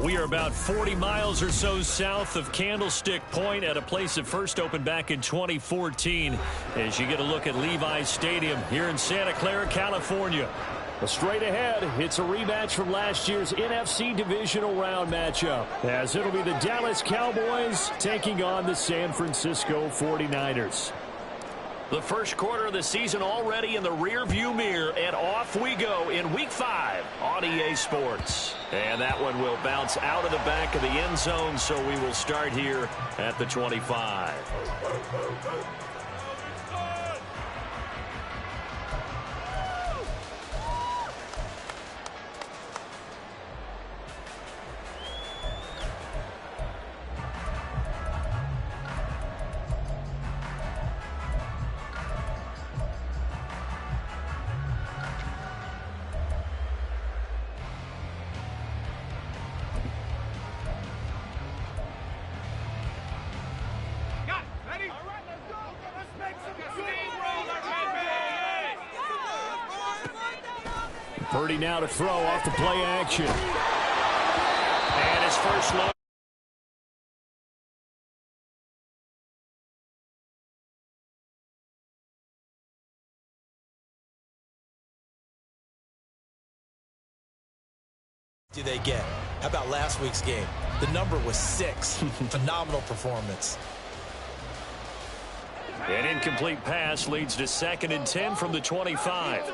We are about 40 miles or so south of Candlestick Point at a place that first opened back in 2014 as you get a look at Levi's Stadium here in Santa Clara, California. Well, straight ahead, it's a rematch from last year's NFC Divisional Round matchup, as it'll be the Dallas Cowboys taking on the San Francisco 49ers. The first quarter of the season already in the rearview mirror, and off we go in Week 5 on EA Sports. And that one will bounce out of the back of the end zone, so we will start here at the 25. Purdy now to throw off the play action. And his first look. Do they get? How about last week's game? The number was 6. Phenomenal performance. An incomplete pass leads to 2nd and 10 from the 25.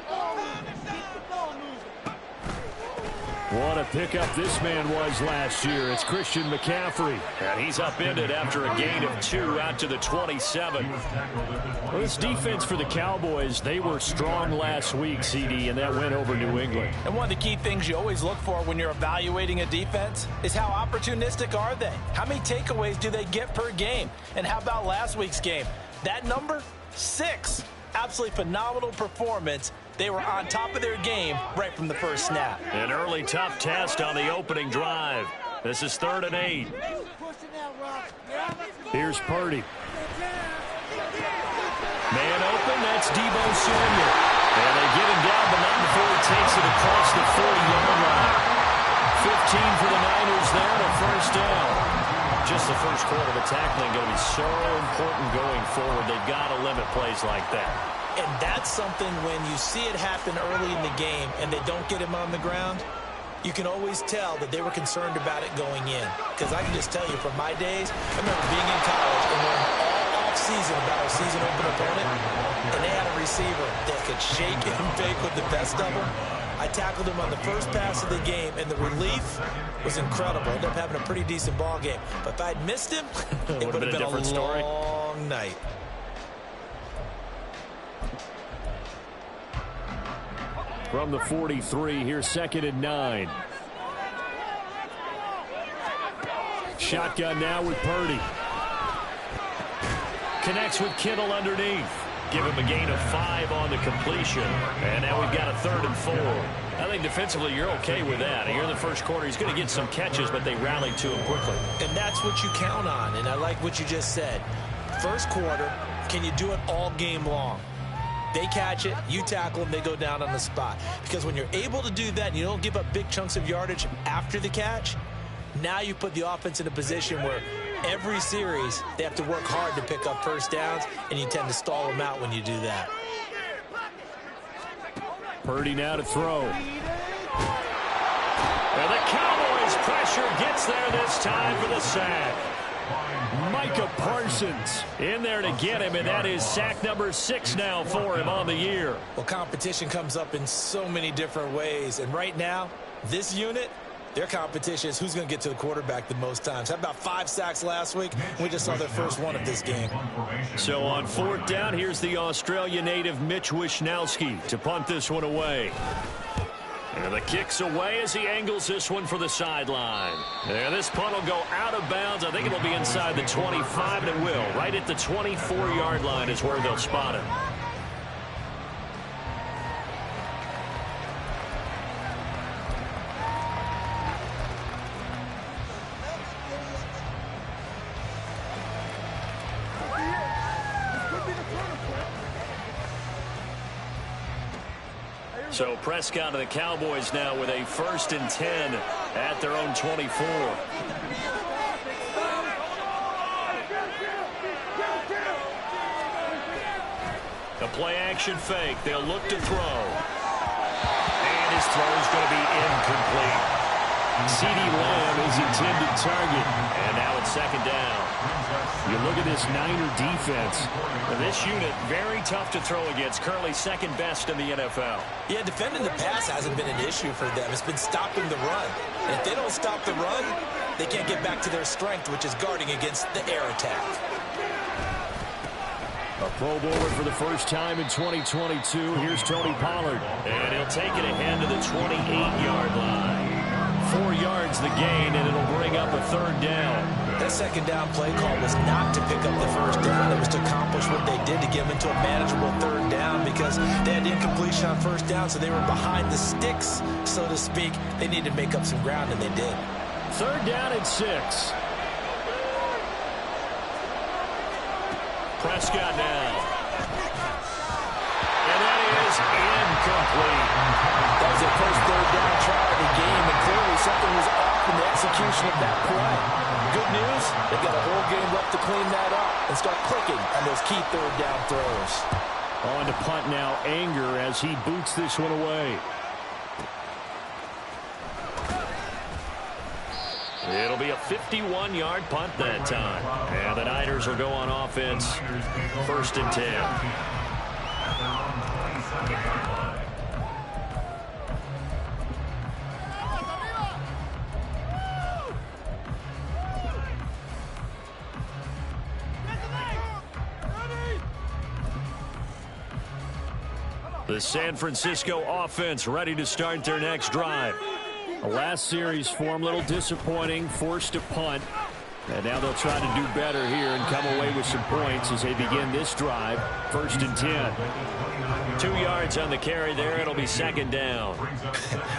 What a pickup this man was last year. It's Christian McCaffrey. And he's upended after a gain of 2 out to the 27. Well, this defense for the Cowboys, they were strong last week, CD, and that went over New England. And one of the key things you always look for when you're evaluating a defense is how opportunistic are they? How many takeaways do they get per game? And how about last week's game? That number, 6. Absolutely phenomenal performance. They were on top of their game right from the first snap. An early tough test on the opening drive. This is 3rd and 8. Here's Purdy. Man open, that's Deebo Samuel. And they get him down, but not before he takes it across the 40-yard line. 15 for the Niners there, and a first down. Just the first quarter, the tackling going to be so important going forward. They've got to limit plays like that. And that's something when you see it happen early in the game and they don't get him on the ground, you can always tell that they were concerned about it going in. Because I can just tell you from my days, I remember being in college and learning all off-season about our season open opponent, and they had a receiver that could shake and bake with the best of them. I tackled him on the first pass of the game, and the relief was incredible. Ended up having a pretty decent ball game. But if I'd missed him, it would have been a different story. Long night. From the 43, here's 2nd and 9. Shotgun now with Purdy. Connects with Kittle underneath. Give him a gain of 5 on the completion. And now we've got a 3rd and 4. I think defensively you're okay with that. Here in the first quarter, he's going to get some catches, but they rallied to him quickly. And that's what you count on, and I like what you just said. First quarter, can you do it all game long? They catch it, you tackle them, they go down on the spot. Because when you're able to do that and you don't give up big chunks of yardage after the catch, now you put the offense in a position where every series they have to work hard to pick up first downs, and you tend to stall them out when you do that. Purdy now to throw. And the Cowboys pressure gets there this time for the sack. Micah Parsons in there to get him, and that is sack number 6 now for him on the year. Well, competition comes up in so many different ways, and right now, this unit, their competition is who's going to get to the quarterback the most times. How about 5 sacks last week? We just saw their first one of this game. So on 4th down, here's the Australia native Mitch Wishnowsky to punt this one away. And the kick's away as he angles this one for the sideline. And this punt will go out of bounds. I think it'll be inside the 25, and it will. Right at the 24-yard line is where they'll spot it. So Prescott and the Cowboys now with a 1st and 10 at their own 24. The play-action fake. They'll look to throw. And his throw is going to be incomplete. CeeDee Lamb is intended target. And now it's 2nd down. You look at this Niner defense. And this unit, very tough to throw against. Currently 2nd best in the NFL. Yeah, defending the pass hasn't been an issue for them. It's been stopping the run. And if they don't stop the run, they can't get back to their strength, which is guarding against the air attack. A Pro Bowler for the first time in 2022. Here's Tony Pollard. And he'll take it ahead to the 28-yard line. 4 yards the gain, and it'll bring up a 3rd down. That 2nd down play call was not to pick up the 1st down. It was to accomplish what they did to get them into a manageable 3rd down because they had incompletion on 1st down, so they were behind the sticks, so to speak. They needed to make up some ground, and they did. 3rd down and 6. Prescott now. And that is incomplete. That was their first 3rd down try of the game, and clearly something was off in the execution of that play. Good news, they've got a whole game left to clean that up and start clicking on those key 3rd down throws. On to punt now, Anger as he boots this one away. It'll be a 51-yard punt that time. And the Niners will go on offense. 1st and 10. The San Francisco offense ready to start their next drive. The last series for them, a little disappointing, forced to punt. And now they'll try to do better here and come away with some points as they begin this drive. 1st and 10. 2 yards on the carry there. It'll be 2nd down.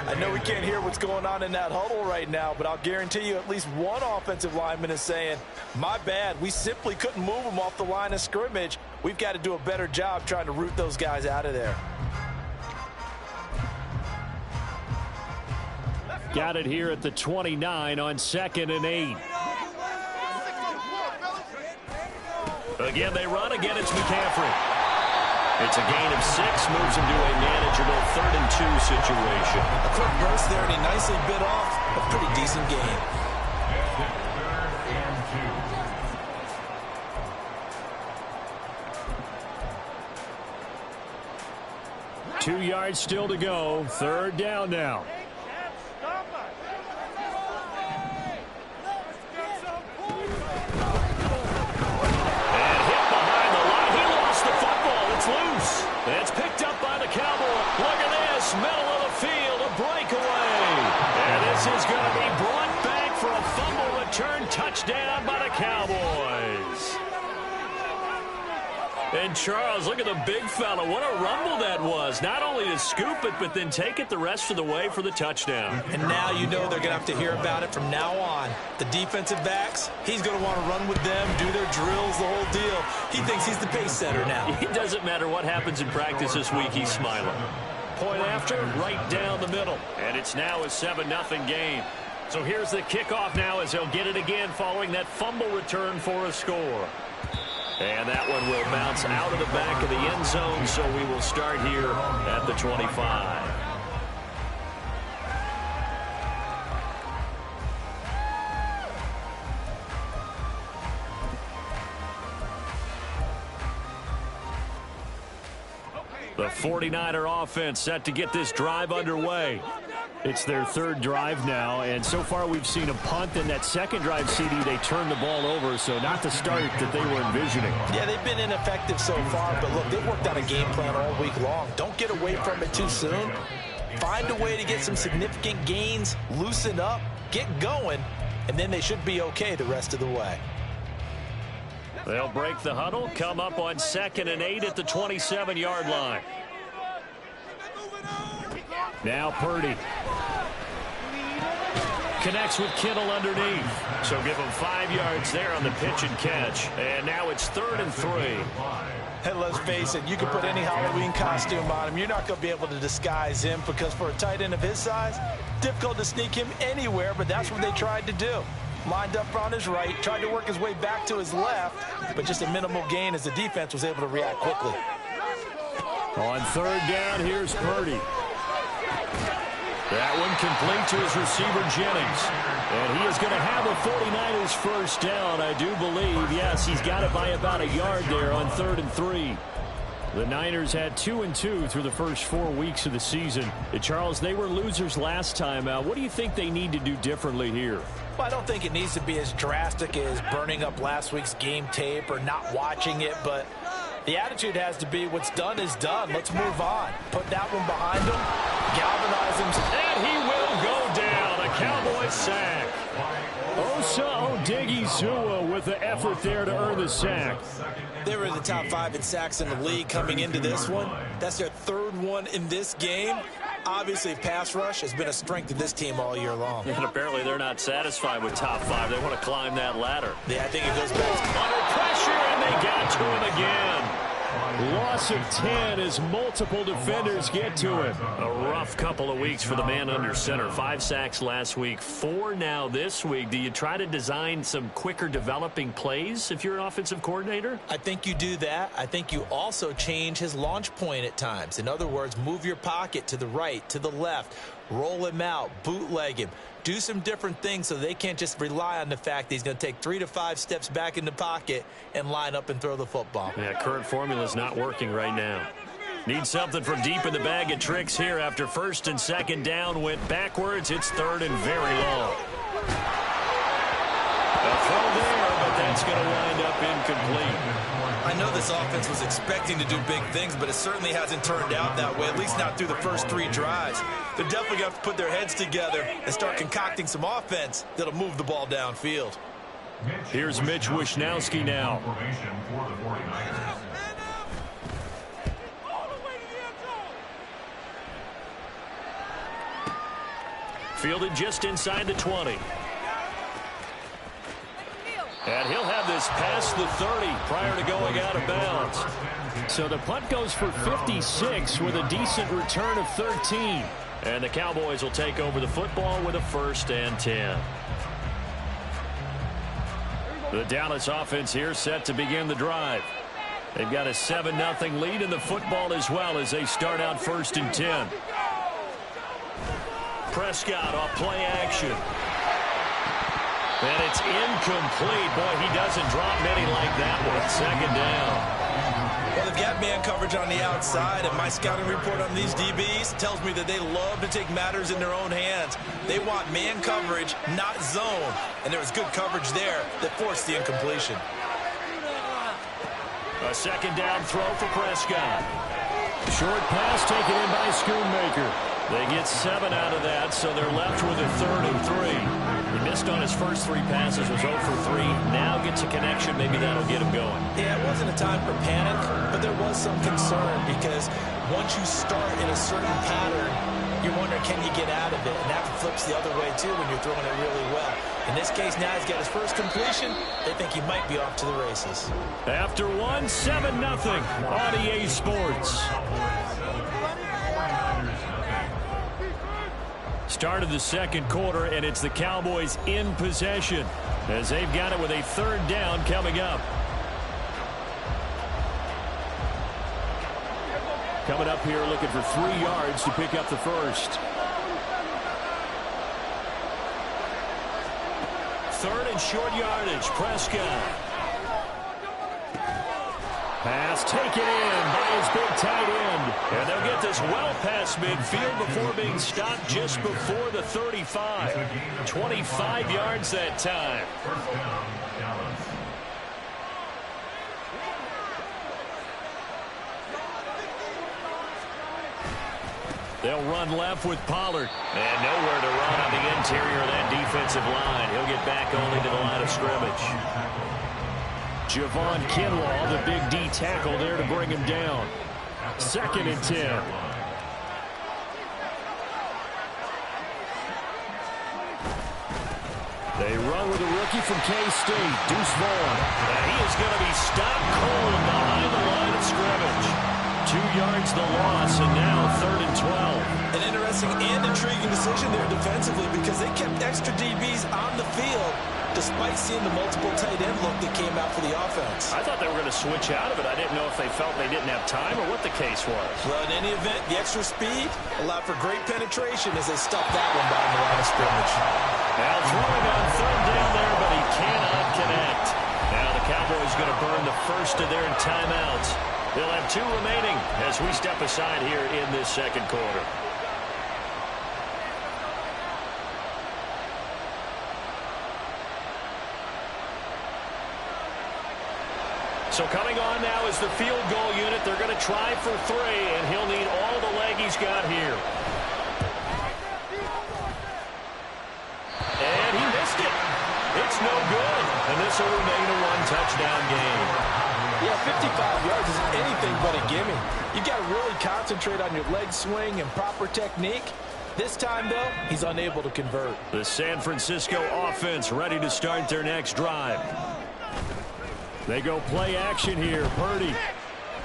I know we can't hear what's going on in that huddle right now, but I'll guarantee you at least one offensive lineman is saying, my bad, we simply couldn't move them off the line of scrimmage. We've got to do a better job trying to root those guys out of there. Got it here at the 29 on 2nd and 8. Again, they run. Again, it's McCaffrey. It's a gain of 6, moves him to a manageable 3rd and 2 situation. A quick burst there, and he nicely bit off a pretty decent gain. 2 yards still to go. 3rd down now. It's picked up by the Cowboy. Look at this, middle of the field, a breakaway. And this is going to be brought back for a fumble return touchdown by the Cowboys. And Charles, look at the big fella. What a rumble that was. Not only to scoop it, but then take it the rest of the way for the touchdown. And now you know they're going to have to hear about it from now on. The defensive backs, he's going to want to run with them, do their drills, the whole deal. He thinks he's the pace setter now. It doesn't matter what happens in practice this week, he's smiling. Point after, right down the middle. And it's now a 7-0 game. So here's the kickoff now as they'll get it again following that fumble return for a score. And that one will bounce out of the back of the end zone, so we will start here at the 25. The 49er offense set to get this drive underway. It's their 3rd drive now, and so far we've seen a punt. In that 2nd drive, CeeDee, they turned the ball over, so not the start that they were envisioning. Yeah, they've been ineffective so far, but look, they've worked out a game plan all week long. Don't get away from it too soon. Find a way to get some significant gains, loosen up, get going, and then they should be okay the rest of the way. They'll break the huddle, come up on 2nd and 8 at the 27-yard line. Now Purdy. Connects with Kittle underneath. So give him 5 yards there on the pitch and catch. And now it's 3rd and 3. Hey, let's face it, you can put any Halloween costume on him. You're not going to be able to disguise him because for a tight end of his size, difficult to sneak him anywhere, but that's what they tried to do. Lined up on his right, tried to work his way back to his left, but just a minimal gain as the defense was able to react quickly. On 3rd down, here's Purdy. That one complete to his receiver, Jennings. And he is going to have a 49ers first down, I do believe. Yes, he's got it by about a yard there on 3rd and 3. The Niners had 2-2 through the first 4 weeks of the season. Charles, they were losers last time out. What do you think they need to do differently here? Well, I don't think it needs to be as drastic as burning up last week's game tape or not watching it, but the attitude has to be what's done is done. Let's move on. Put that one behind them, galvanize them. And he will go down. A Cowboy sack. Osa Odighizuwa with the effort there to earn the sack. They were in the top 5 in sacks in the league coming into this one. That's their 3rd one in this game. Obviously, pass rush has been a strength of this team all year long. And apparently they're not satisfied with top 5. They want to climb that ladder. Yeah, I think it goes back. Under pressure, and they got to him again. Loss of 10 as multiple defenders get to him. A rough couple of weeks for the man under center. 5 sacks last week, 4 now this week. Do you try to design some quicker developing plays if you're an offensive coordinator? I think you do that. I think you also change his launch point at times. In other words, move your pocket to the right, to the left, roll him out, bootleg him. Do some different things so they can't just rely on the fact that he's going to take 3 to 5 steps back in the pocket and line up and throw the football. Yeah, current formula is not working right now. Need something from deep in the bag of tricks here after 1st and 2nd down went backwards. It's 3rd and very long. A throw there, but that's going to wind up incomplete. I know this offense was expecting to do big things, but it certainly hasn't turned out that way, at least not through the first 3 drives. They're definitely going to have to put their heads together and start concocting some offense that'll move the ball downfield. Here's Mitch Wishnowsky now. Fielded just inside the 20. And he'll have this past the 30 prior to going out of bounds. So the punt goes for 56 with a decent return of 13. And the Cowboys will take over the football with a 1st and 10. The Dallas offense here set to begin the drive. They've got a 7-0 lead in the football as well as they start out 1st and 10. Prescott off play action. And it's incomplete. Boy, he doesn't drop many like that one. 2nd down. Well, they've got man coverage on the outside, and my scouting report on these DBs tells me that they love to take matters in their own hands. They want man coverage, not zone. And there was good coverage there that forced the incompletion. A 2nd down throw for Prescott. Short pass taken in by Schoonmaker. They get 7 out of that, so they're left with a 3rd and 3. He missed on his first 3 passes, was 0 for 3. Now gets a connection. Maybe that'll get him going. Yeah, it wasn't a time for panic, but there was some concern because once you start in a certain pattern, you're wondering, can you get out of it? And that flips the other way, too, when you're throwing it really well. In this case, now he's got his first completion. They think he might be off to the races. After 1, 7-0 on EA Sports. Start of the 2nd quarter, and it's the Cowboys in possession as they've got it with a 3rd down coming up. Coming up here looking for 3 yards to pick up the 1st. 3rd and short yardage. Prescott. Pass taken in by his big tight end. And they'll get this well past midfield before being stopped just before the 35. 25 yards that time. They'll run left with Pollard. And nowhere to run on the interior of that defensive line. He'll get back only to the line of scrimmage. Javon Kinlaw, the big D tackle there to bring him down. 2nd and 10. They run with a rookie from K-State, Deuce Vaughn. And he is going to be stopped cold behind the line of scrimmage. 2 yards the loss, and now 3rd and 12. An interesting and intriguing decision there defensively because they kept extra DBs on the field despite seeing the multiple tight end look that came out for the offense. I thought they were going to switch out of it. I didn't know if they felt they didn't have time or what the case was. Well, in any event, the extra speed allowed for great penetration as they stuffed that one behind the line of scrimmage. Now throwing on 3rd down there, but he cannot connect. Now the Cowboys going to burn the first of their timeouts. They'll have 2 remaining as we step aside here in this 2nd quarter. So coming on now is the field goal unit. They're going to try for 3, and he'll need all the leg he's got here. And he missed it. It's no good. And this will remain a 1-touchdown game. Yeah, 55 yards is anything but a gimme. You've got to really concentrate on your leg swing and proper technique. This time, though, he's unable to convert. The San Francisco offense ready to start their next drive. They go play action here. Purdy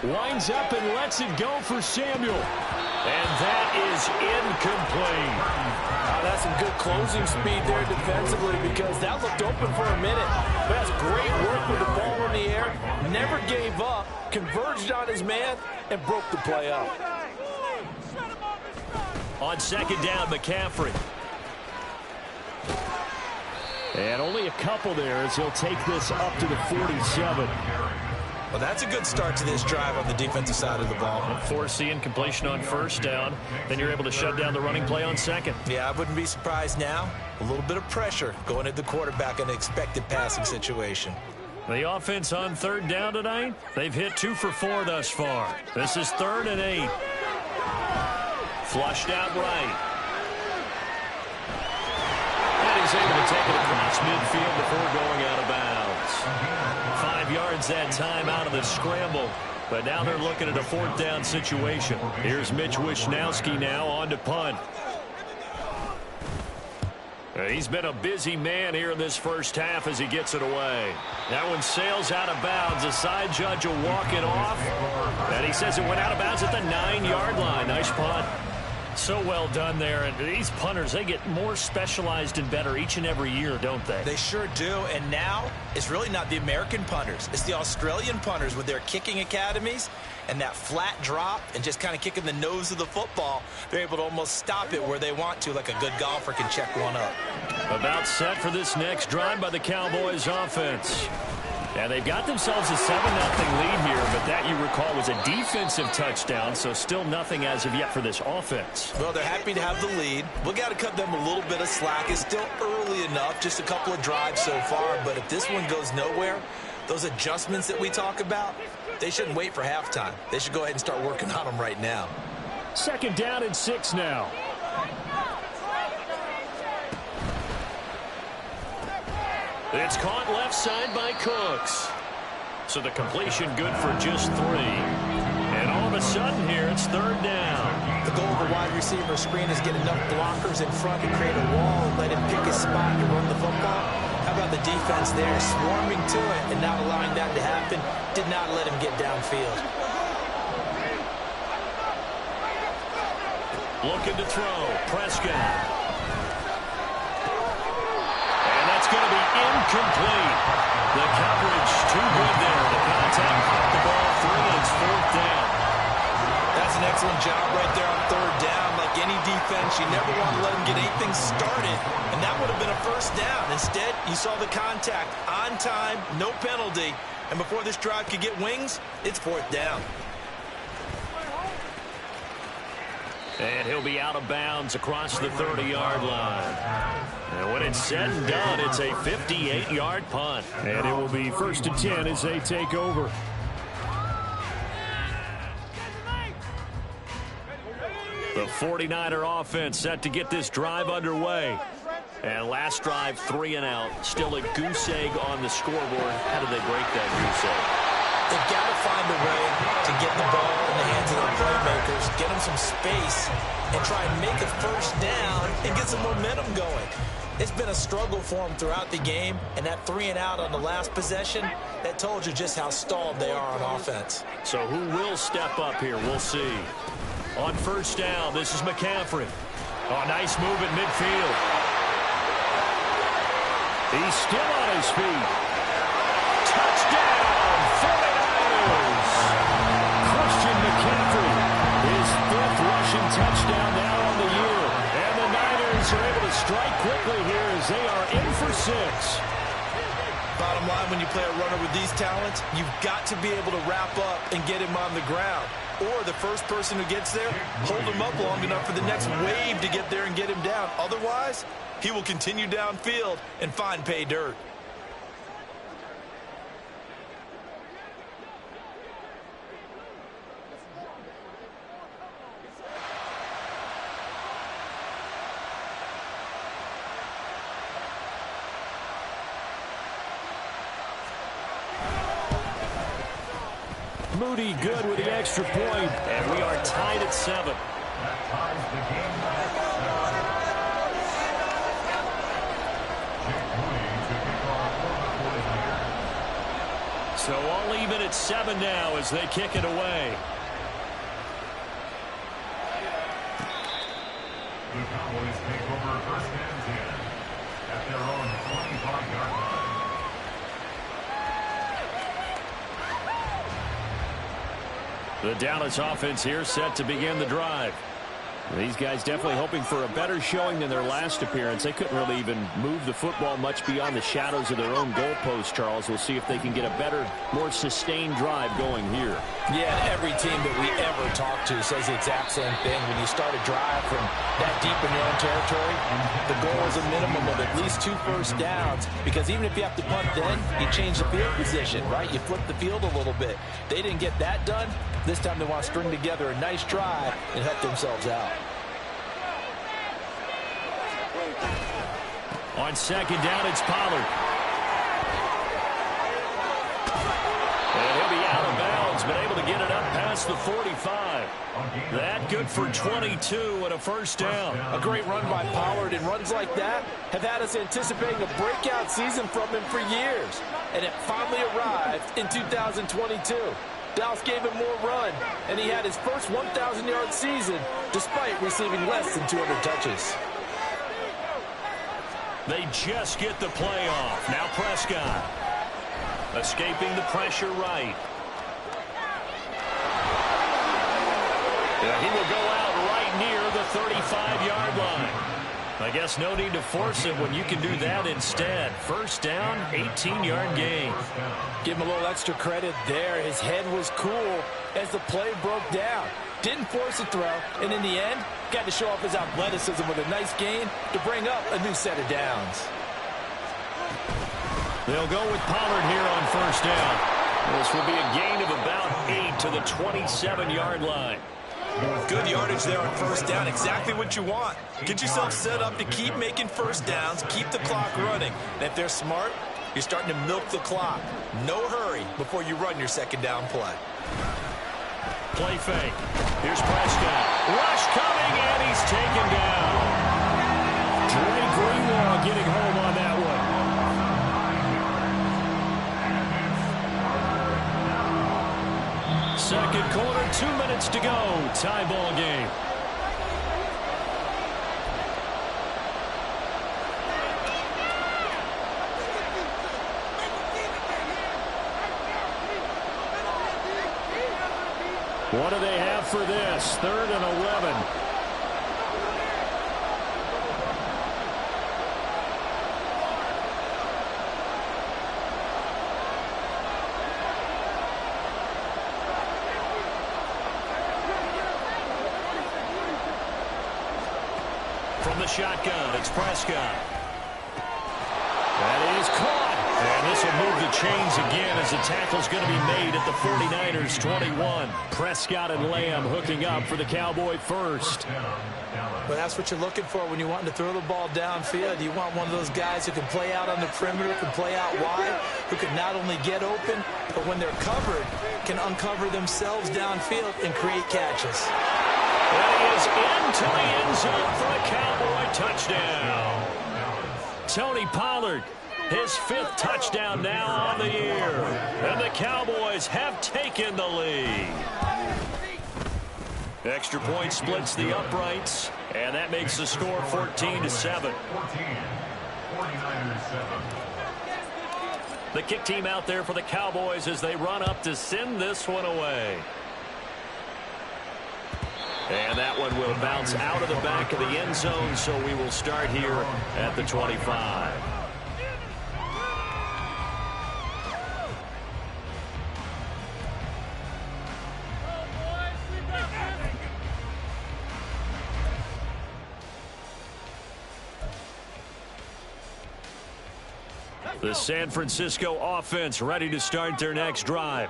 winds up and lets it go for Samuel. And that is incomplete. That's some good closing speed there defensively because that looked open for a minute. But that's great work with the ball in the air. Never gave up, converged on his man, and broke the play up. On 2nd down, McCaffrey. And only a couple there as he'll take this up to the 47. Well, that's a good start to this drive on the defensive side of the ball. Force incompletion on 1st down. Then you're able to shut down the running play on 2nd. Yeah, I wouldn't be surprised now. A little bit of pressure going at the quarterback in an expected passing situation. The offense on 3rd down tonight, they've hit 2 for 4 thus far. This is 3rd and 8. Flushed out right. And he's able to take it across midfield before going out of bounds. 5 yards that time out of the scramble. But now they're looking at a 4th down situation. Here's Mitch Wishnowski now on to punt. He's been a busy man here in this 1st half as he gets it away. That one sails out of bounds. The side judge will walk it off. And he says it went out of bounds at the 9-yard line. Nice punt. So well done there. And these punters, they get more specialized and better each and every year, don't they? They sure do. And now it's really not the American punters. It's the Australian punters with their kicking academies and that flat drop and just kind of kicking the nose of the football. They're able to almost stop it where they want to, like a good golfer can check one up. About set for this next drive by the Cowboys offense. And they've got themselves a 7-0 lead here, but that, you recall, was a defensive touchdown, so still nothing as of yet for this offense. Well, they're happy to have the lead. We've got to cut them a little bit of slack. It's still early enough, just a couple of drives so far, but if this one goes nowhere, those adjustments that we talk about, they shouldn't wait for halftime. They should go ahead and start working on them right now. 2nd down and 6 now. It's caught left side by Cooks. So the completion good for just 3. And all of a sudden here, it's 3rd down. The goal of the wide receiver screen is get enough blockers in front to create a wall and let him pick his spot to run the football. How about the defense there, swarming to it and not allowing that to happen? Did not let him get downfield. Looking to throw. Prescott. Going to be incomplete. The coverage too good there. The contact caught the ball 3, and it's 4th down. That's an excellent job right there on 3rd down. Like any defense, you never want to let them get anything started, and that would have been a 1st down. Instead, you saw the contact on time, no penalty, and before this drive could get wings, it's 4th down. And he'll be out of bounds across the 30-yard line. And when it's said and done, it's a 58-yard punt. And it will be 1st and 10 as they take over. The 49er offense set to get this drive underway. And last drive, 3 and out. Still a goose egg on the scoreboard. How did they break that goose egg? They've got to find a way to get the ball in the hands of their playmakers, get them some space, and try and make a first down and get some momentum going. It's been a struggle for them throughout the game, and that 3 and out on the last possession, that told you just how stalled they are on offense. So who will step up here? We'll see. On first down, this is McCaffrey. Oh, nice move at midfield. He's still on his feet. Touchdown, 49ers. Christian McCaffrey, his 5th rushing touchdown now on the year. And the Niners are able to strike quickly here as they are in for 6. Bottom line, when you play a runner with these talents, you've got to be able to wrap up and get him on the ground. Or the first person who gets there, hold him up long enough for the next wave to get there and get him down. Otherwise, he will continue downfield and find pay dirt. Moody good with the extra point, and we are tied at 7. So all even at 7 now as they kick it away. The Cowboys take over first and 10 at their own 25-yard line. The Dallas offense here set to begin the drive. These guys definitely hoping for a better showing than their last appearance. They couldn't really even move the football much beyond the shadows of their own goalpost, Charles. We'll see if they can get a better, more sustained drive going here. Yeah, every team that we ever talk to says the exact same thing. When you start a drive from that deep in your own territory, the goal is a minimum of at least 2 first downs, because even if you have to punt then, you change the field position, right? You flip the field a little bit. They didn't get that done. This time they want to string together a nice drive and help themselves out. On second down, it's Pollard. And he'll be out of bounds, but able to get it up past the 45. That good for 22 and a first down. A great run by Pollard, and runs like that have had us anticipating a breakout season from him for years. And it finally arrived in 2022. Dallas gave him more run, and he had his first 1,000-yard season despite receiving less than 200 touches. They just get the play off. Now Prescott. Escaping the pressure right. He will go out right near the 35-yard line. I guess no need to force it when you can do that instead. First down, 18-yard gain. Give him a little extra credit there. His head was cool as the play broke down. Didn't force a throw, and in the end, got to show off his athleticism with a nice gain to bring up a new set of downs. They'll go with Pollard here on first down. This will be a gain of about 8 to the 27-yard line. Good yardage there on first down. Exactly what you want. Get yourself set up to keep making first downs, keep the clock running. And if they're smart, you're starting to milk the clock. No hurry before you run your second down play. Play fake. Here's Prescott. Rush coming, and he's taken down. Dre Greenlaw getting home on that one. Second quarter, 2 minutes to go. Tie ball game. What do they have for this? 3rd and 11. From the shotgun, it's Prescott. That is caught. And This will move the chains again as the tackle's going to be made at the 49ers 21. Prescott and Lamb hooking up for the Cowboy first. Well, that's what you're looking for when you want to throw the ball downfield. You want one of those guys who can play out on the perimeter, can play out wide, who can not only get open, but when they're covered, can uncover themselves downfield and create catches. And he is into the end zone for a Cowboy touchdown. Tony Pollard, his 5th touchdown now on the year. And the Cowboys have taken the lead. Extra point splits the uprights, and that makes the score 14-7. The kick team out there for the Cowboys as they run up to send this one away. And that one will bounce out of the back of the end zone, so we will start here at the 25. The San Francisco offense ready to start their next drive.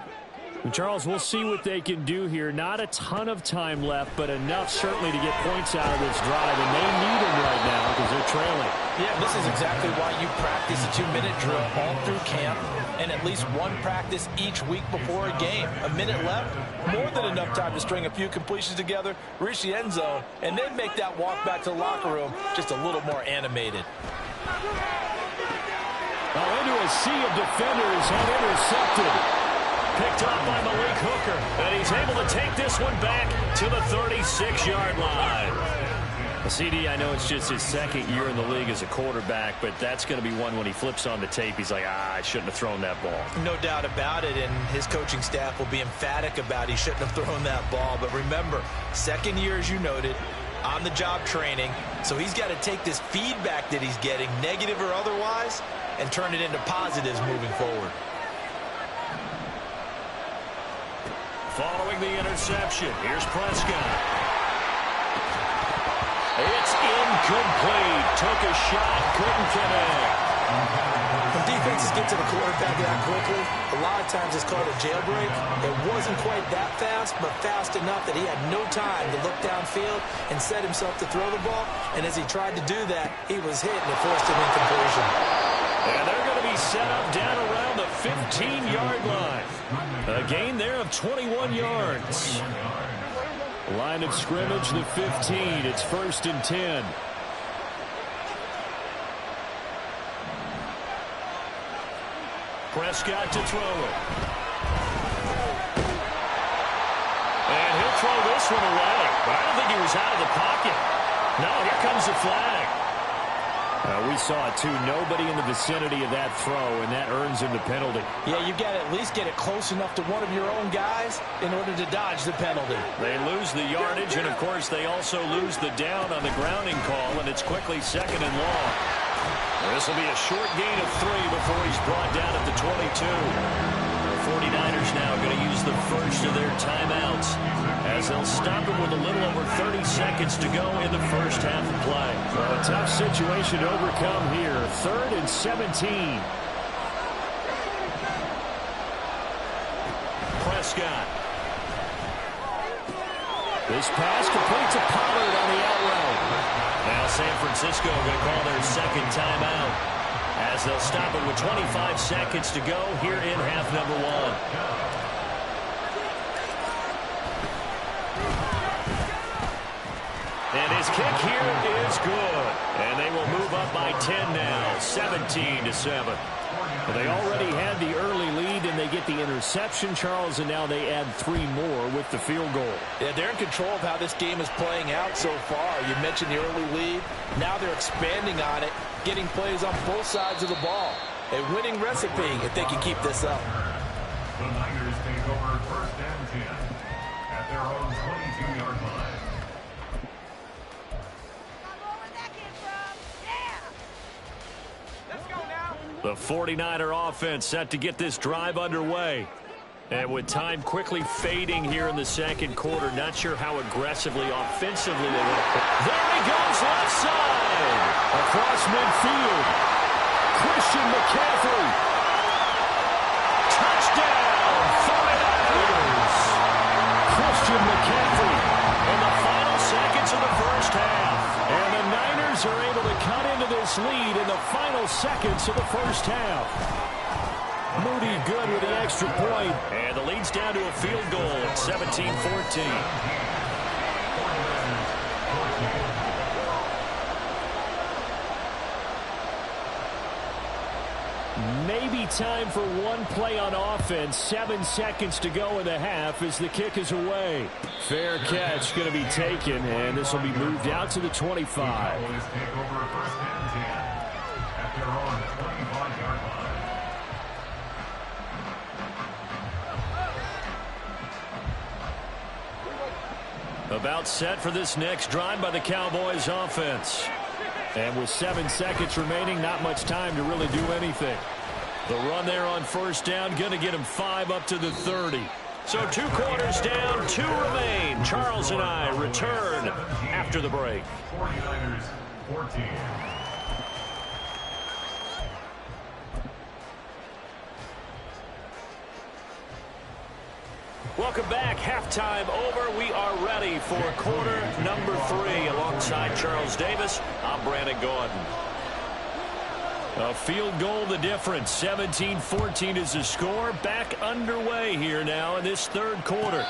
Charles, we'll see what they can do here. Not a ton of time left, but enough certainly to get points out of this drive, and they need them right now because they're trailing. Yeah, this is exactly why you practice a 2-minute drill all through camp and at least one practice each week before a game. A minute left, more than enough time to string a few completions together, reach the end zone, and then make that walk back to the locker room just a little more animated. Into a sea of defenders and intercepted. Picked up by Malik Hooker, and he's able to take this one back to the 36-yard line. CD, I know it's just his 2nd year in the league as a quarterback, but that's going to be one when he flips on the tape, he's like, I shouldn't have thrown that ball. No doubt about it, and his coaching staff will be emphatic about he shouldn't have thrown that ball. But remember, 2nd year, as you noted, on-the-job training, so he's got to take this feedback that he's getting, negative or otherwise, and turn it into positives moving forward. Following the interception, here's Prescott. It's incomplete. Took a shot, couldn't connect. When defenses get to the quarterback that quickly, a lot of times it's called a jailbreak. It wasn't quite that fast, but fast enough that he had no time to look downfield and set himself to throw the ball. And as he tried to do that, he was hit and it forced an incompletion. And they're going to be set up down around the 15-yard line. A gain there of 21 yards. Line of scrimmage, the 15. It's 1st and 10. Prescott to throw it. And he'll throw this one away. But I don't think he was out of the pocket. No, here comes the flag. We saw it, too. Nobody in the vicinity of that throw, and that earns him the penalty. Yeah, you've got to at least get it close enough to one of your own guys in order to dodge the penalty. They lose the yardage, and, of course, they also lose the down on the grounding call, and it's quickly 2nd and long. This will be a short gain of 3 before he's brought down at the 22. The 49ers now going to use the first of their timeouts as they'll stop it with a little over 30 seconds to go in the first half of play. Well, a tough situation to overcome here. 3rd and 17. Prescott. This pass complete to Pollard on the out route. Now San Francisco going to call their 2nd timeout as they'll stop it with 25 seconds to go here in half number 1. And his kick here is good. And they will move up by 10 now, 17-7. Well, they already had the early lead, and they get the interception, Charles, and now they add 3 more with the field goal. Yeah, they're in control of how this game is playing out so far. You mentioned the early lead. Now they're expanding on it, getting plays on both sides of the ball. A winning recipe if they can keep this up. The Niners take over 1st and 10 at their own 22-yard line. The 49er offense set to get this drive underway. And with time quickly fading here in the 2nd quarter, not sure how aggressively, offensively they will. There he goes, left side. Across midfield. Christian McCaffrey. seconds of the first half. Moody good with the extra point. And the lead's down to a field goal at 17-14. Maybe time for one play on offense. 7 seconds to go in the half as the kick is away. Fair catch going to be taken, and this will be moved out to the 25. About set for this next drive by the Cowboys offense. And with 7 seconds remaining, not much time to really do anything. The run there on first down, going to get him 5 up to the 30. So 2 quarters down, 2 remain. Charles and I return after the break. 49ers 14. Welcome back. Halftime over. We are ready for quarter number 3. Alongside Charles Davis, I'm Brandon Gordon. A field goal the difference. 17-14 is the score. Back underway here now in this third quarter.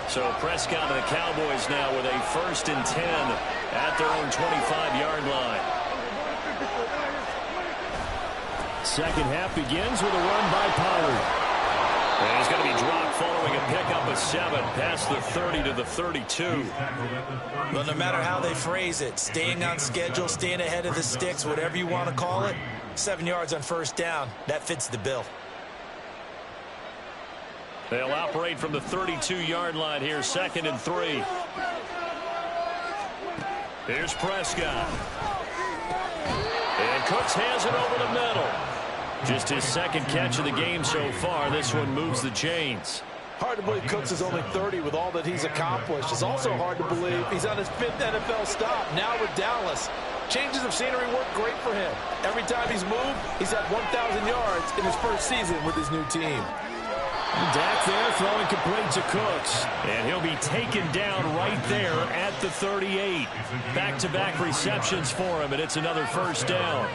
So Prescott and the Cowboys now with a 1st and 10 at their own 25-yard line. Second half begins with a run by Pollard. And he's going to be dropped following a pickup of 7 past the 30 to the 32. Well, no matter how they phrase it, staying on schedule, staying ahead of the sticks, whatever you want to call it, 7 yards on first down, that fits the bill. They'll operate from the 32-yard line here, 2nd and 3. Here's Prescott. And Cooks has it over the middle. Just his 2nd catch of the game so far. This one moves the chains. Hard to believe Cooks is only 30 with all that he's accomplished. It's also hard to believe he's on his 5th NFL stop, now with Dallas. Changes of scenery work great for him. Every time he's moved, he's had 1,000 yards in his first season with his new team. Dak there throwing complete to Cooks. And he'll be taken down right there at the 38. Back-to-back receptions for him, and it's another 1st down.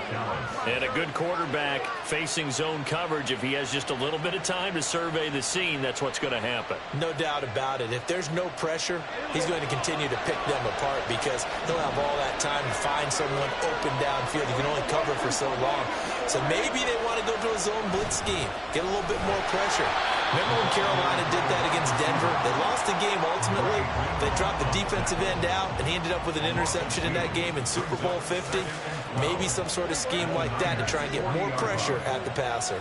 And a good quarterback facing zone coverage. If he has just a little bit of time to survey the scene, that's what's going to happen. No doubt about it. If there's no pressure, he's going to continue to pick them apart because he'll have all that time to find someone open downfield. He can only cover for so long. So maybe they want to go to a zone blitz scheme, get a little bit more pressure. Remember when Carolina did that against Denver? They lost the game ultimately. They dropped the defensive end out, and he ended up with an interception in that game in Super Bowl 50. Maybe some sort of scheme like that to try and get more pressure at the passer.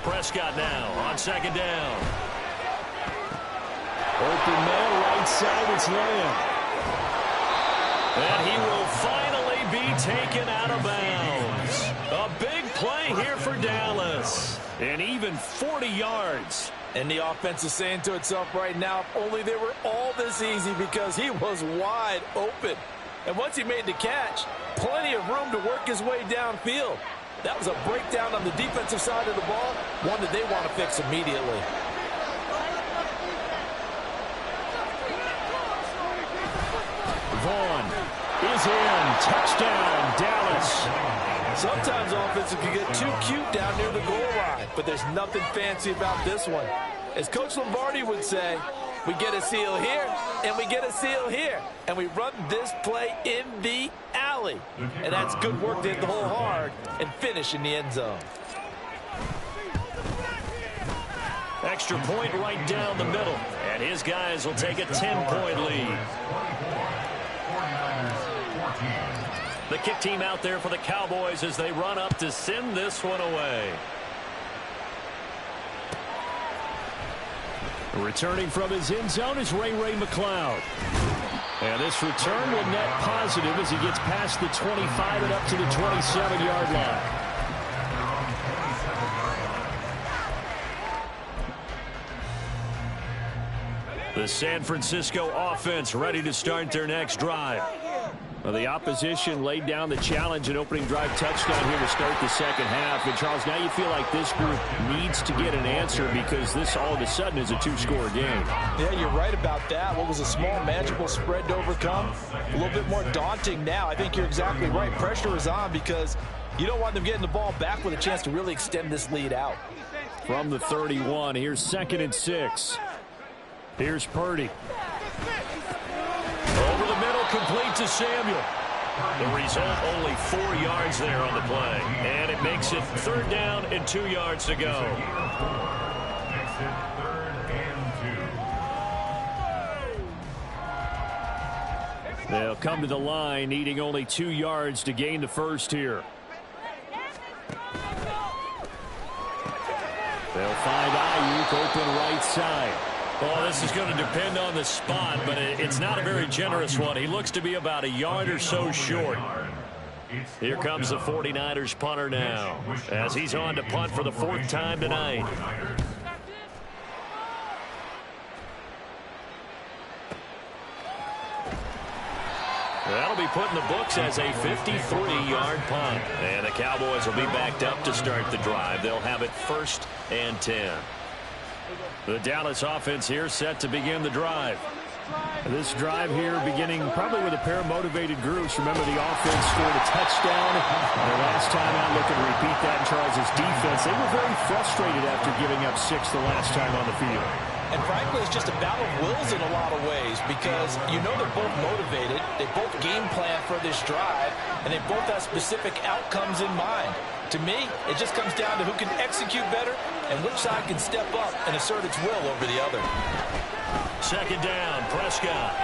Prescott now on 2nd down. Open man right side, it's Lamb. And he will finally be taken out of bounds. A big play here for Dallas. And even 40 yards. And the offense is saying to itself right now, if only they were all this easy because he was wide open. And once he made the catch, plenty of room to work his way downfield. That was a breakdown on the defensive side of the ball, one that they want to fix immediately. Vaughn is in. Touchdown, Dallas. Sometimes offenses can get too cute down near the goal line, but there's nothing fancy about this one. As Coach Lombardi would say, we get a seal here, and we get a seal here, and we run this play in the alley. And that's good work to hit the hole hard and finish in the end zone. Extra point right down the middle. And his guys will take a 10-point lead. The kick team out there for the Cowboys as they run up to send this one away. Returning from his end zone is Ray McCloud. And this return will net positive as he gets past the 25 and up to the 27-yard line. The San Francisco offense ready to start their next drive. Well, the opposition laid down the challenge and opening drive touchdown here to start the second half. And, Charles, now you feel like this group needs to get an answer because this all of a sudden is a two-score game. Yeah, you're right about that. What was a small, manageable spread to overcome? A little bit more daunting now. I think you're exactly right. Pressure is on because you don't want them getting the ball back with a chance to really extend this lead out. From the 31, here's 2nd and 6. Here's Purdy. Over the middle, complete to Samuel. The result, only 4 yards there on the play. And it makes it 3rd down and 2 yards to go. Makes it 3rd and 2. They'll come to the line, needing only 2 yards to gain the first here. They'll find Ayuk open right side. Well, this is going to depend on the spot, but it's not a very generous one. He looks to be about a yard or so short. Here comes the 49ers punter now, as he's on to punt for the 4th time tonight. That'll be put in the books as a 53-yard punt. And the Cowboys will be backed up to start the drive. They'll have it 1st and 10. The Dallas offense here set to begin the drive. This drive here beginning probably with a pair of motivated groups. Remember, the offense scored a touchdown. And the last time out, looking to repeat that in Charles' defense. They were very frustrated after giving up 6 the last time on the field. And frankly, it's just a battle of wills in a lot of ways because you know they're both motivated. They both game plan for this drive, and they both have specific outcomes in mind. To me, it just comes down to who can execute better and which side can step up and assert its will over the other. 2nd down, Prescott.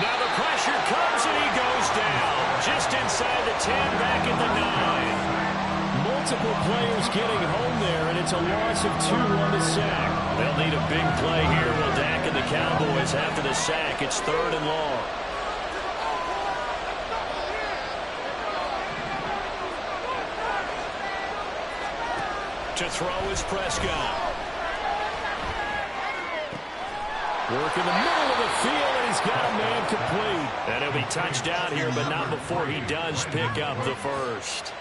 Now the pressure comes and he goes down. Just inside the 10, back at the 9. Multiple players getting home there, and it's a loss of 2 on the sack. They'll need a big play here. Will Dak and the Cowboys after the sack? It's 3rd and long. To throw is Prescott. Work in the middle of the field, and he's got a man complete. And he'll be touched down here, but not before he does pick up the first.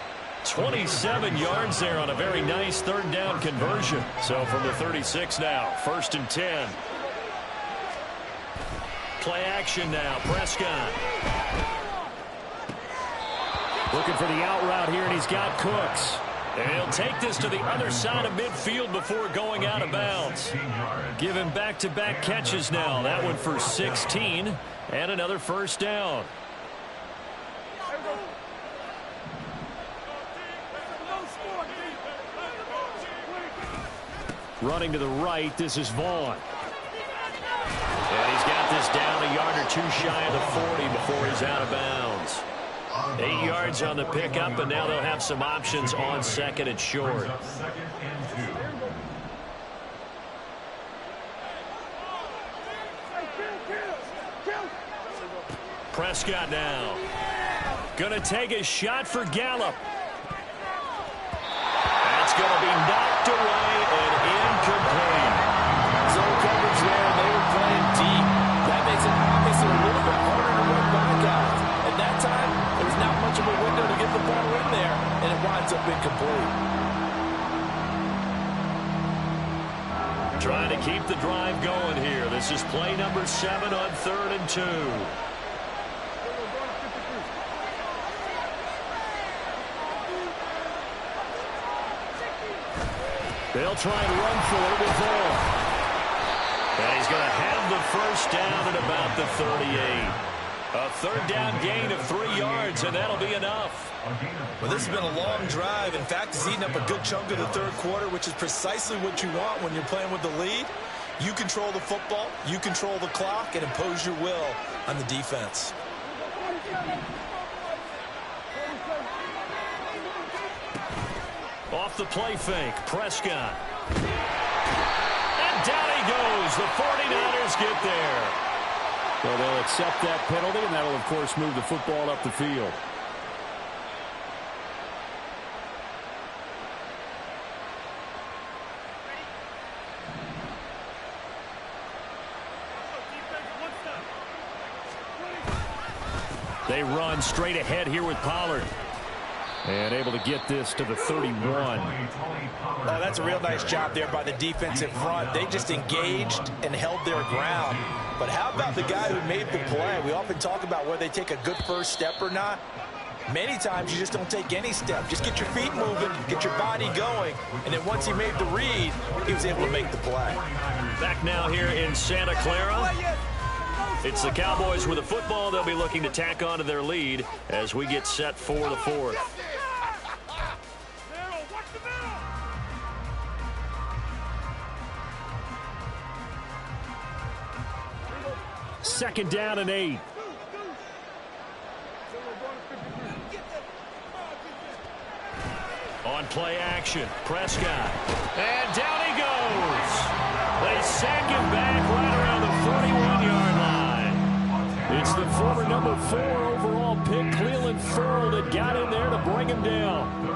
27 yards there on a very nice 3rd down conversion. So from the 36 now, 1st and 10. Play action now, Prescott. Looking for the out route here, and he's got Cooks. And he'll take this to the other side of midfield before going out of bounds. Give him back-to-back catches now. That one for 16 and another 1st down. Running to the right, this is Vaughn. And he's got this down a yard or 2 shy of the 40 before he's out of bounds. 8 yards on the pickup, and now they'll have some options on 2nd and short. Prescott now. Gonna take a shot for Gallup. That's gonna be knocked away and incomplete. Zone coverage there, and they were playing deep. That makes it obviously a little bit harder to run back out. At that time, there was not much of a window to get the ball in there, and it winds up incomplete. Trying to keep the drive going here. This is play number 7 on 3rd and 2. They'll try and run for it with Vaughn. And he's going to have the 1st down at about the 38. A 3rd down gain of 3 yards, and that'll be enough. Well, this has been a long drive. In fact, it's eaten up a good chunk of the 3rd quarter, which is precisely what you want when you're playing with the lead. You control the football, you control the clock, and impose your will on the defense. Off the play fake, Prescott. And down he goes. The 49ers get there. Well, they'll accept that penalty, and that'll, of course, move the football up the field. They run straight ahead here with Pollard. And able to get this to the 31. Oh, that's a real nice job there by the defensive front. They just engaged and held their ground. But how about the guy who made the play? We often talk about whether they take a good first step or not. Many times you just don't take any step. Just get your feet moving, get your body going, and then once he made the read, he was able to make the play. Back now here in Santa Clara. It's the Cowboys with the football. They'll be looking to tack on to their lead as we get set for the fourth. Second down and 8. On play action, Prescott. And down he goes. They sack him back right around the 41-yard line. It's the former number 4 overall pick, Cleveland Ferrell, that got in there to bring him down.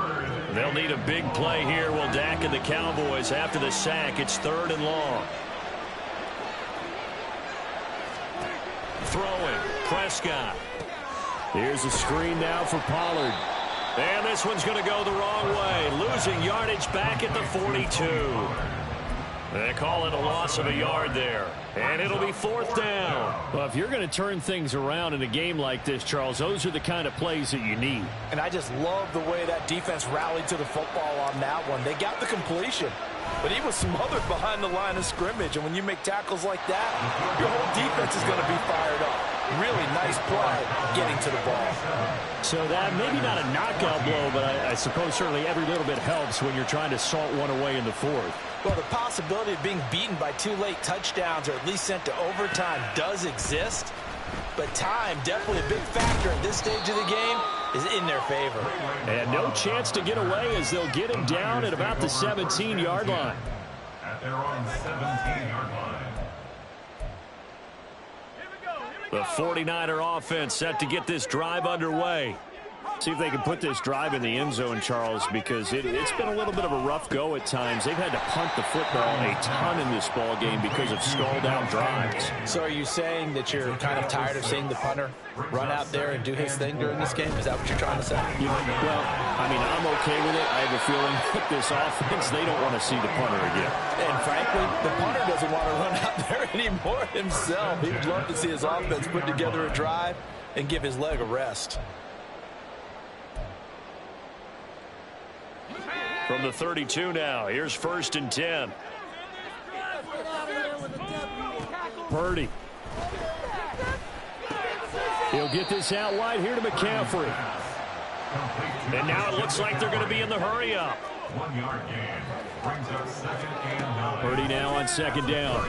They'll need a big play here. Will Dak and the Cowboys after the sack. It's 3rd and long. Throwing, Prescott. Here's a screen now for Pollard. And this one's going to go the wrong way. Losing yardage back at the 42. They call it a loss of a yard there. And it'll be 4th down. Well, if you're going to turn things around in a game like this, Charles, those are the kind of plays that you need. And I just love the way that defense rallied to the football on that one. They got the completion, but he was smothered behind the line of scrimmage. And when you make tackles like that, your whole defense is going to be fired up. Really nice play getting to the ball. So that maybe not a knockout blow, but I suppose certainly every little bit helps when you're trying to salt one away in the 4th. Well, the possibility of being beaten by 2 late touchdowns or at least sent to overtime does exist. But time, definitely a big factor at this stage of the game, is in their favor. And no chance to get away as they'll get him down at about the 17-yard line. At their own 17-yard line. The 49er offense set to get this drive underway. See if they can put this drive in the end zone, Charles, because it's been a little bit of a rough go at times. They've had to punt the football a ton in this ball game because of stalled-out drives. So are you saying that you're kind of tired of seeing the punter run out there and do his thing during this game? Is that what you're trying to say? Well, I mean, I'm okay with it. I have a feeling with this offense, they don't want to see the punter again. And frankly, the punter doesn't want to run out there anymore himself. He'd love to see his offense put together a drive and give his leg a rest. From the 32 now, here's 1st and 10. Purdy. He'll get this out wide here to McCaffrey. And now it looks like they're going to be in the hurry-up. 1-yard gain. Brings up 2nd and 9. Purdy now on 2nd down.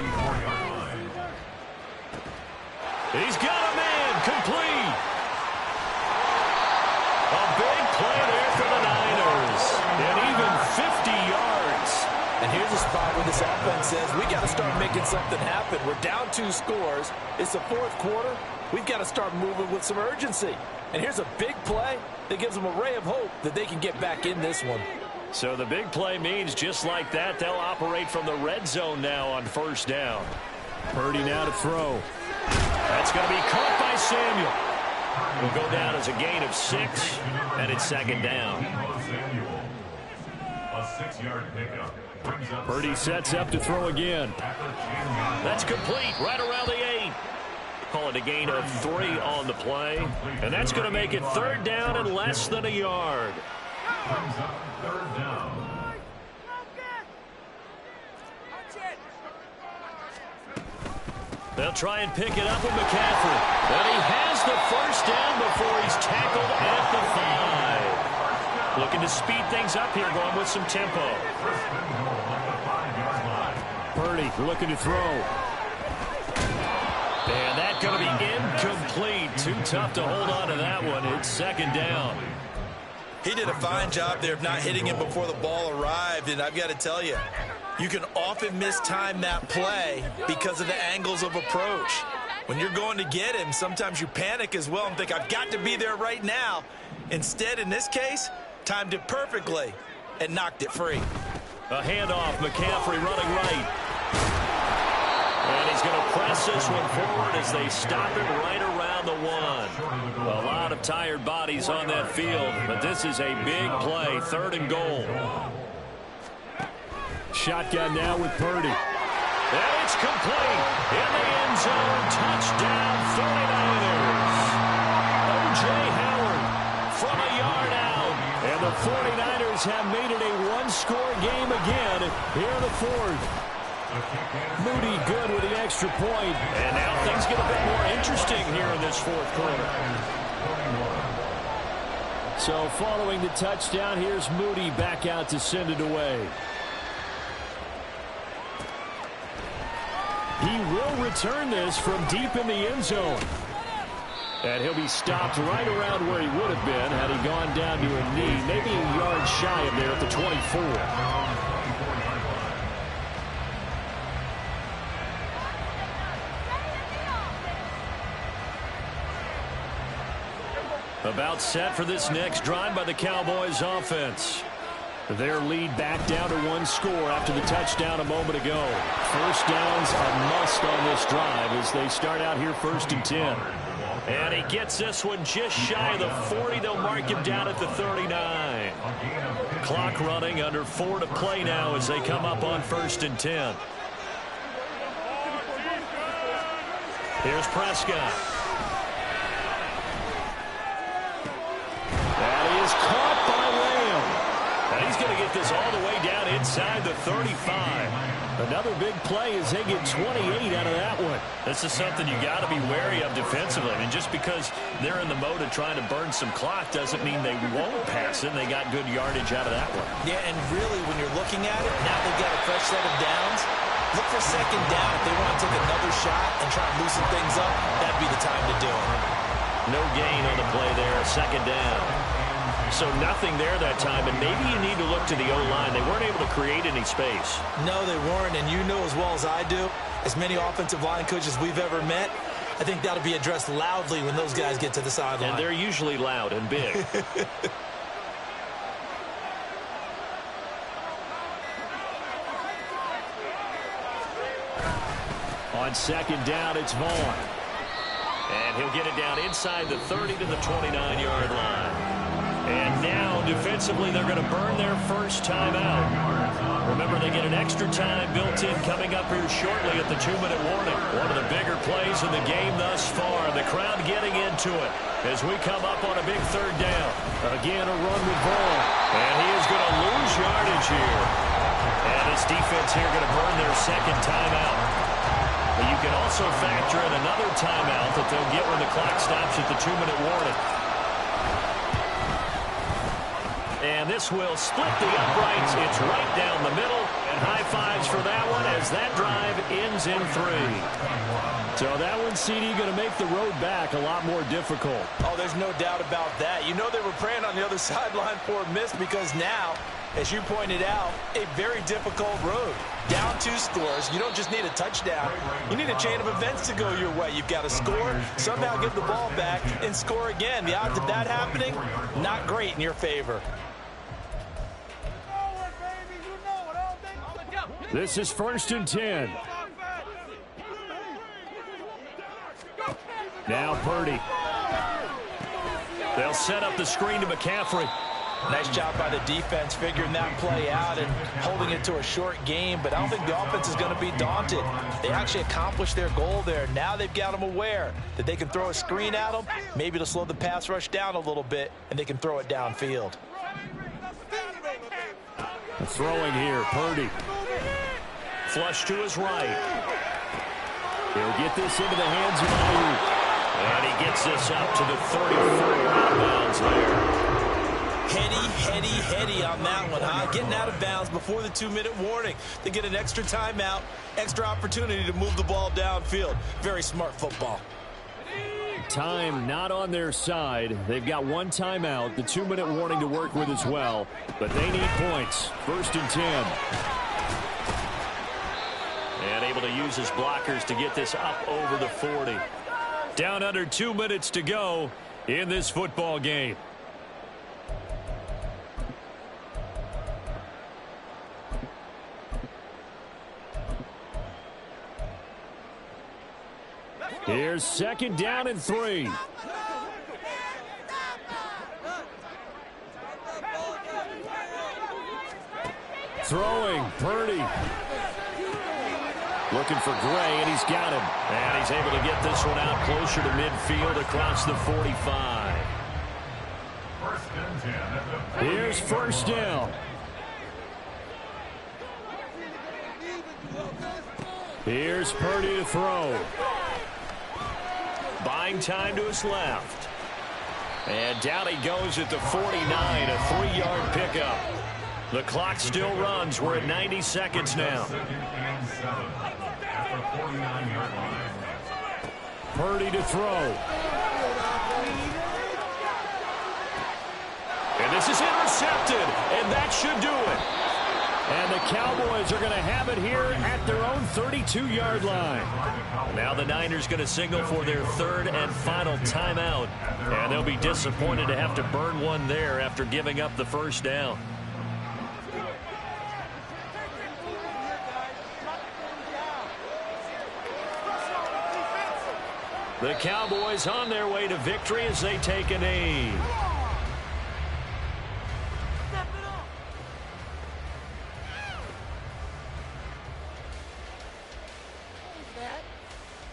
He's got a man complete. A big play there for the Niners. And even 50 yards. And here's a spot where this offense says, we got to start making something happen. We're down 2 scores. It's the 4th quarter. We've got to start moving with some urgency. And here's a big play that gives them a ray of hope that they can get back in this one. So the big play means just like that, they'll operate from the red zone now on 1st down. Purdy now to throw. That's going to be caught by Samuel. Will go down as a gain of 6, and it's 2nd down. A 6-yard pickup. Purdy sets up to throw again. That's complete right around the 8. Call it a gain of 3 on the play, and that's going to make it 3rd down and less than a yard. Brings up 3rd down. They'll try and pick it up with McCaffrey. But he has the 1st down before he's tackled at the 5. Looking to speed things up here, going with some tempo. Purdy looking to throw. And that's going to be incomplete. Too tough to hold on to that one. It's 2nd down. He did a fine job there of not hitting him before the ball arrived, and I've got to tell you, you can often mistime that play because of the angles of approach. When you're going to get him, sometimes you panic as well and think, I've got to be there right now. Instead, in this case, timed it perfectly and knocked it free. A handoff, McCaffrey running right. And he's going to press this one forward as they stop it right around the one. A lot of tired bodies on that field, but this is a big play, 3rd and goal. Shotgun now with Purdy. And it's complete. In the end zone, touchdown 49ers. O.J. Howard from a yard out. And the 49ers have made it a one-score game again here in the 4th. Moody good with the extra point. And now things get a bit more interesting here in this 4th quarter. So following the touchdown, here's Moody back out to send it away. He will return this from deep in the end zone. And he'll be stopped right around where he would have been had he gone down to a knee, maybe a yard shy of there at the 24. About set for this next drive by the Cowboys offense. Their lead back down to 1 score after the touchdown a moment ago. First down's a must on this drive as they start out here 1st and 10. And he gets this one just shy of the 40. They'll mark him down at the 39. Clock running, under 4 to play now as they come up on 1st and 10. Here's Prescott. That is caught by Lamb. And he's going to get this all the way down inside the 35. Another big play as they get 28 out of that one. This is something you got to be wary of defensively. I mean, just because they're in the mode of trying to burn some clock doesn't mean they won't pass it. And they got good yardage out of that one. Yeah, and really, when you're looking at it, now they've got a fresh set of downs. Look for 2nd down. If they want to take another shot and try and loosen things up, that'd be the time to do it. No gain on the play there, 2nd down. So nothing there that time, and maybe you need to look to the O-line. They weren't able to create any space. No, they weren't, and you know as well as I do, as many offensive line coaches we've ever met, I think that'll be addressed loudly when those guys get to the sideline. And they're usually loud and big. On 2nd down, it's Vaughn. And he'll get it down inside the 30 to the 29-yard line. And now, defensively, they're going to burn their first timeout. Remember, they get an extra time built in coming up here shortly at the 2-minute warning. One of the bigger plays in the game thus far. The crowd getting into it as we come up on a big 3rd down. Again, a run with Vaughn. And he is going to lose yardage here. And his defense here going to burn their 2nd timeout. But you can also factor in another timeout that they'll get when the clock stops at the 2-minute warning. And this will split the uprights. It's right down the middle. And high fives for that one as that drive ends in 3. So that one, CD, going to make the road back a lot more difficult. Oh, there's no doubt about that. You know they were praying on the other sideline for a miss because now, as you pointed out, a very difficult road. Down 2 scores. You don't just need a touchdown. You need a chain of events to go your way. You've got to score, somehow get the ball back, and score again. The odds of that happening, not great in your favor. This is 1st and 10. Now Purdy. They'll set up the screen to McCaffrey. Nice job by the defense figuring that play out and holding it to a short game, but I don't think the offense is going to be daunted. They actually accomplished their goal there. Now they've got them aware that they can throw a screen at them, maybe to slow the pass rush down a little bit, and they can throw it downfield. Throwing here, Purdy. Flush to his right. He'll get this into the hands of Ayuk. And he gets this up to the 34 out of bounds there. Heady on that one, huh? Getting out of bounds before the 2-minute warning. They get an extra timeout, extra opportunity to move the ball downfield. Very smart football. Time not on their side. They've got 1 timeout, the 2-minute warning to work with as well. But they need points. 1st and 10. And able to use his blockers to get this up over the 40. Down under 2 minutes to go in this football game. Here's 2nd down and 3. Throwing, Purdy. Looking for Gray, and he's got him. And he's able to get this one out closer to midfield across the 45. Here's 1st down. Here's Purdy to throw. Buying time to his left. And down he goes at the 49, a 3-yard pickup. The clock still runs. We're at 90 seconds now. Purdy to throw. And this is intercepted, and that should do it. And the Cowboys are going to have it here at their own 32-yard line. Now the Niners going to signal for their 3rd and final timeout. And they'll be disappointed to have to burn one there after giving up the 1st down. The Cowboys on their way to victory as they take a knee.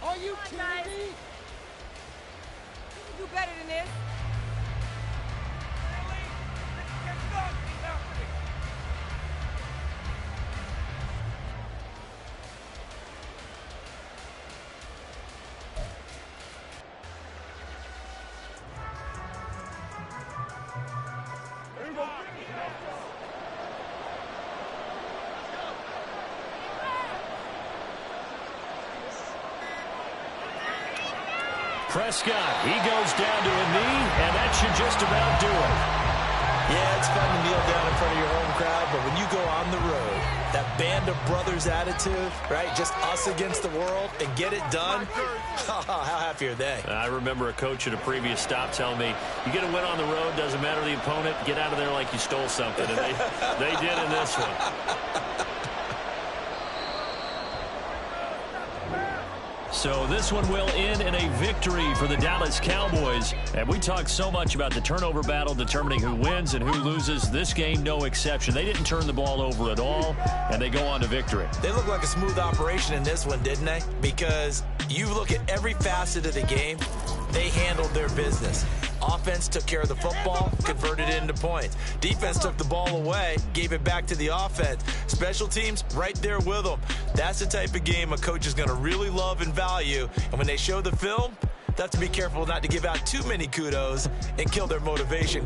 Are you kidding me? You do better than this. Prescott, he goes down to a knee, and that should just about do it. Yeah, it's fun to kneel down in front of your home crowd, but when you go on the road, that band of brothers attitude, right, just us against the world, and get it done, how happy are they? I remember a coach at a previous stop telling me, you get a win on the road, doesn't matter the opponent, get out of there like you stole something, and they did in this one. So this one will end in a victory for the Dallas Cowboys. And we talked so much about the turnover battle determining who wins and who loses. This game, no exception. They didn't turn the ball over at all, and they go on to victory. They look like a smooth operation in this one, didn't they? Because you look at every facet of the game, they handled their business. Offense took care of the football, converted it into points. Defense took the ball away, gave it back to the offense. Special teams, right there with them. That's the type of game a coach is going to really love and value. And when they show the film, they have to be careful not to give out too many kudos and kill their motivation.